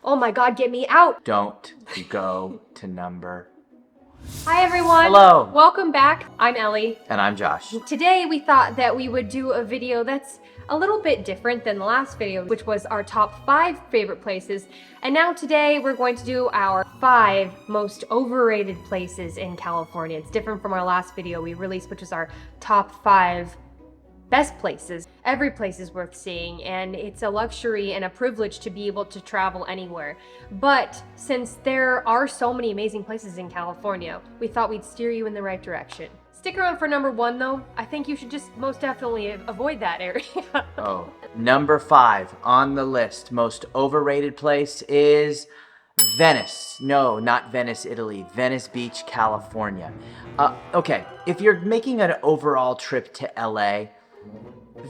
Oh my God, get me out. Don't go to number. Hi everyone. Hello. Welcome back. I'm Ellie. And I'm Josh. Today we thought that we would do a video that's a little bit different than the last video, which was our top 5 favorite places. And now today we're going to do our 5 most overrated places in California. It's different from our last video we released, which was our top 5 best places. Every place is worth seeing, and it's a luxury and a privilege to be able to travel anywhere. But since there are so many amazing places in California, we thought we'd steer you in the right direction. Stick around for number 1 though. I think you should just most definitely avoid that area. Oh, number 5 on the list, most overrated place is Venice. No, not Venice, Italy. Venice Beach, California. Okay, if you're making an overall trip to LA,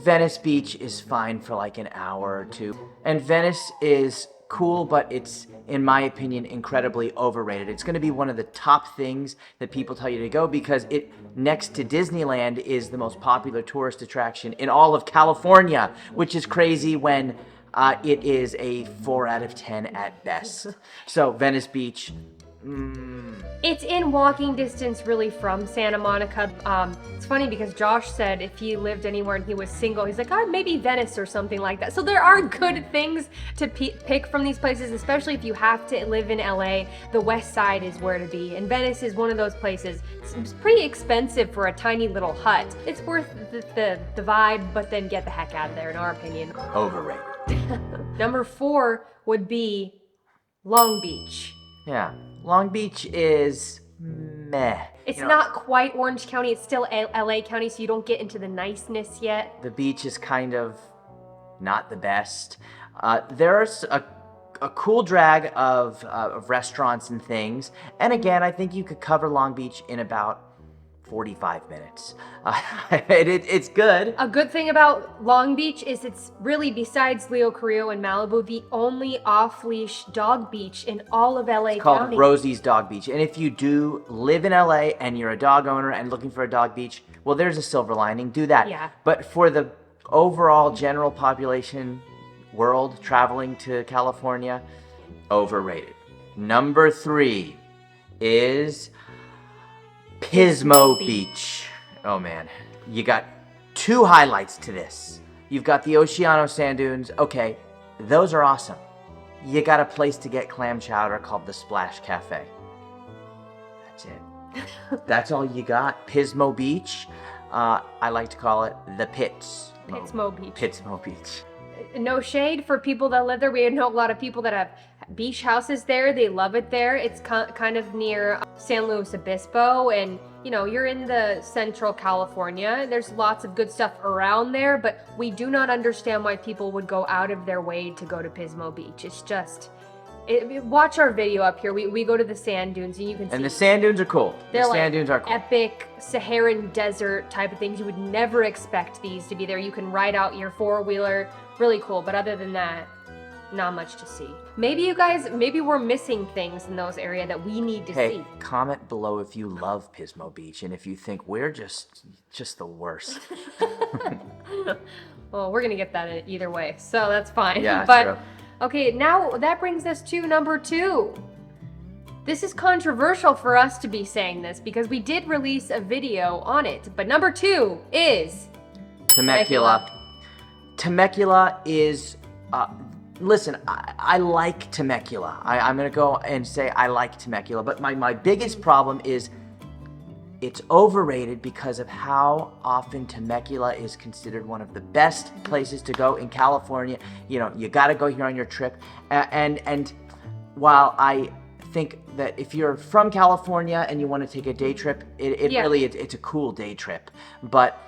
Venice Beach is fine for like an hour or 2. And Venice is cool, but it's, in my opinion, incredibly overrated. It's going to be one of the top things that people tell you to go because it, next to Disneyland, is the most popular tourist attraction in all of California, which is crazy when it is a 4 out of 10 at best. So Venice Beach, It's in walking distance really from Santa Monica. It's funny because Josh said if he lived anywhere and he was single, he's like, oh, maybe Venice or something like that. So there are good things to pick from these places, especially if you have to live in LA. The west side is where to be, and Venice is one of those places. It's pretty expensive for a tiny little hut. It's worth the vibe, but then get the heck out of there, in our opinion. overrated. Number 4 would be Long Beach. Yeah, Long Beach is meh. It's not quite Orange County, it's still LA County, so you don't get into the niceness yet. The beach is kind of not the best. There's a cool drag of restaurants and things. And again, I think you could cover Long Beach in about 45 minutes. It's good. A good thing about Long Beach is it's really, besides Leo Carrillo and Malibu, the only off-leash dog beach in all of LA It's called County. Rosie's Dog Beach. And if you do live in LA and you're a dog owner and looking for a dog beach, well, there's a silver lining. Do that. Yeah. But for the overall general population world traveling to California, overrated. Number 3 is Pismo Beach. Oh man, you got 2 highlights to this. You've got the Oceano sand dunes. Okay, those are awesome. You got a place to get clam chowder called the Splash Cafe. That's it. That's all you got. Pismo Beach. I like to call it the Pits. Pismo Beach. Pismo Beach. No shade for people that live there. We know a lot of people that have beach houses there. They love it there. It's kind of near San Luis Obispo, and you know, you're in the central California. There's lots of good stuff around there, but we do not understand why people would go out of their way to go to Pismo Beach. It's just, watch our video up here. We go to the sand dunes and you can see. And the sand dunes are cool. They're the like sand dunes are cool. epic Saharan desert type of things. You would never expect these to be there. You can ride out your 4-wheeler. Really cool, but other than that, not much to see. Maybe we're missing things in those areas that we need to see. Hey, comment below if you love Pismo Beach and if you think we're just the worst. Well, we're gonna get that either way, so that's fine. Yeah, but true. okay, now that brings us to number 2. This is controversial for us to be saying this because we did release a video on it, but number 2 is Temecula. Temecula is, listen, I like Temecula. I'm going to go and say I like Temecula, but my biggest problem is it's overrated because of how often Temecula is considered one of the best places to go in California. You know, you got to go here on your trip. And while I think that if you're from California and you want to take a day trip, it's a cool day trip, but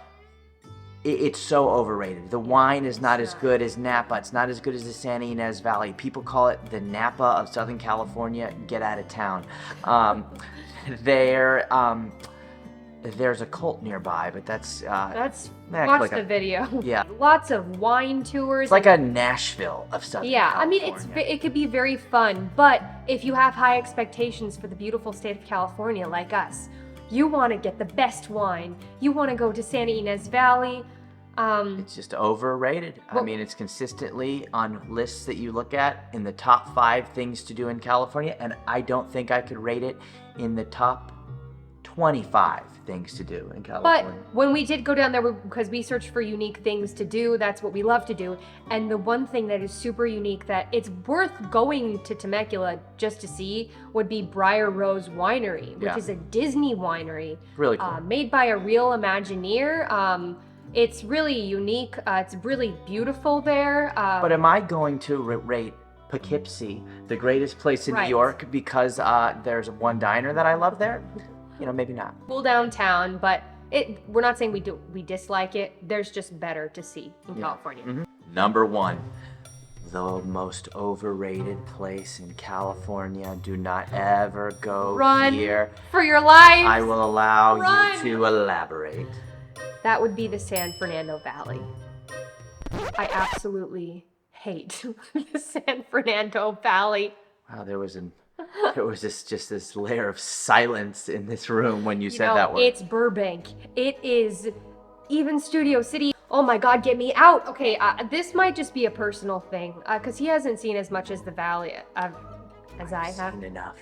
it's so overrated. The wine is not as good as Napa. It's not as good as the Santa Ynez Valley. People call it the Napa of Southern California. Get out of town. There's a cult nearby, but that's watch the video. Yeah. Lots of wine tours. It's like a Nashville of Southern Yeah, California. I mean, it could be very fun, but if you have high expectations for the beautiful state of California like us, you want to get the best wine. You want to go to Santa Ynez Valley. It's just overrated. I mean, it's consistently on lists that you look at in the top 5 things to do in California, and I don't think I could rate it in the top 25 things to do in California. But when we did go down there, because we searched for unique things to do, that's what we love to do. And the one thing that is super unique that it's worth going to Temecula just to see would be Briar Rose Winery, which is a Disney winery. Really cool. Made by a real Imagineer. It's really unique. It's really beautiful there. But am I going to rate Poughkeepsie the greatest place in New York because there's one diner that I love there? You know, maybe not. Cool downtown, but we're not saying we dislike it. There's just better to see in California. Number 1, the most overrated place in California. Do not ever go here. For your life. I will allow you to elaborate. That would be the San Fernando Valley. I absolutely hate the San Fernando Valley. Wow, there was just this layer of silence in this room when you said that word. It's Burbank. It is even Studio City. Oh my God, get me out. Okay, this might just be a personal thing because he hasn't seen as much as the Valley as I have. Seen enough.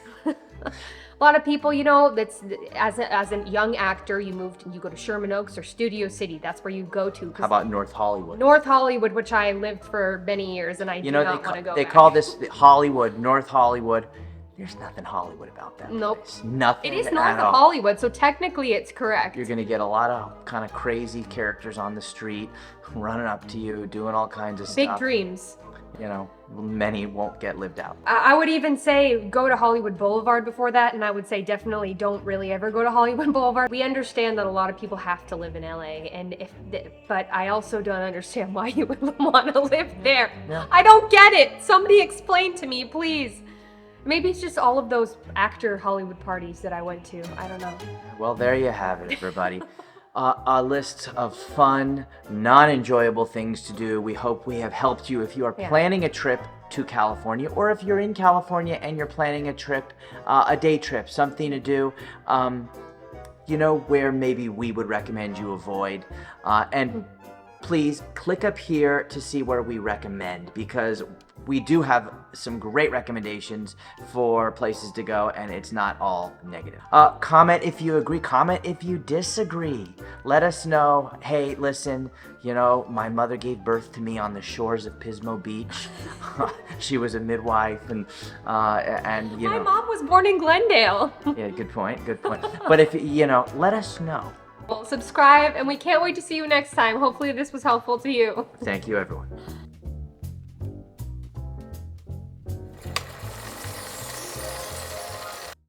A lot of people, you know, that's as a young actor, you go to Sherman Oaks or Studio City. That's where you go to. How about North Hollywood? North Hollywood, which I lived for many years, and I do not want to go back. They call this Hollywood, North Hollywood. There's nothing Hollywood about that. Nope. Place. Nothing. It is North of Hollywood, so technically it's correct. You're gonna get a lot of kind of crazy characters on the street, running up to you, doing all kinds of stuff. Big dreams. You know, many won't get lived out. I would even say go to Hollywood Boulevard before that, and I would say definitely don't really ever go to Hollywood Boulevard. We understand that a lot of people have to live in LA, but I also don't understand why you would want to live there. Yeah. I don't get it. Somebody explain to me, please. Maybe it's just all of those actor Hollywood parties that I went to. I don't know. Well, there you have it, everybody. A list of fun, non-enjoyable things to do. We hope we have helped you if you are planning a trip to California, or if you're in California and you're planning a trip, a day trip, something to do, you know, where maybe we would recommend you avoid. And please click up here to see where we recommend, because we do have some great recommendations for places to go, and it's not all negative. Comment if you agree, comment if you disagree. Let us know, hey, listen, you know, my mother gave birth to me on the shores of Pismo Beach. She was a midwife, and you know. My mom was born in Glendale. Yeah, good point, good point. But if, you know, let us know. Well, subscribe, and we can't wait to see you next time. Hopefully this was helpful to you. Thank you, everyone.